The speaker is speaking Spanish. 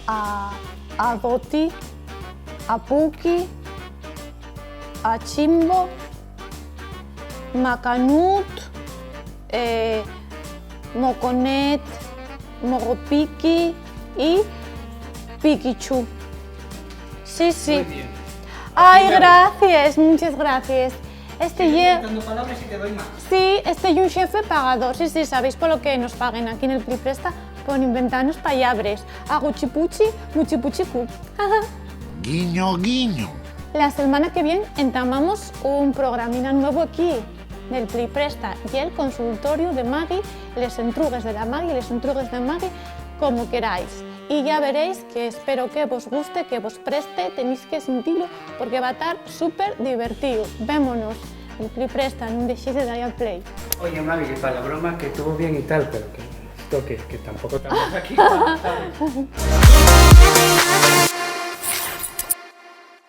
a Doti, a Puki, a Chimbo, Macanut, Moconet, Mogopiki y Pikichu. Sí, sí. Muy bien. Ay, gracias, muchas gracias. Estoy inventando palabras y te doy más. Sí, este es un jefe pagador. Sí, sí, sabéis por lo que nos paguen aquí en el Plipresta, por inventarnos palabras. Aguchipuchi, muchipuchicu. Guiño, guiño. La semana que viene entamamos un programina nuevo aquí en el Plipresta y el consultorio de Maggie, les entrugues de la Maggie, les entrugues de Maggie, como queráis. Y ya veréis que espero que vos guste, que vos preste, tenéis que sentirlo porque va a estar súper divertido. Vémonos, el Plipresta, no dejéis de darle al play. Oye, Maggie, para la broma que estuvo bien y tal, pero que tampoco estamos aquí. ¿Sabes?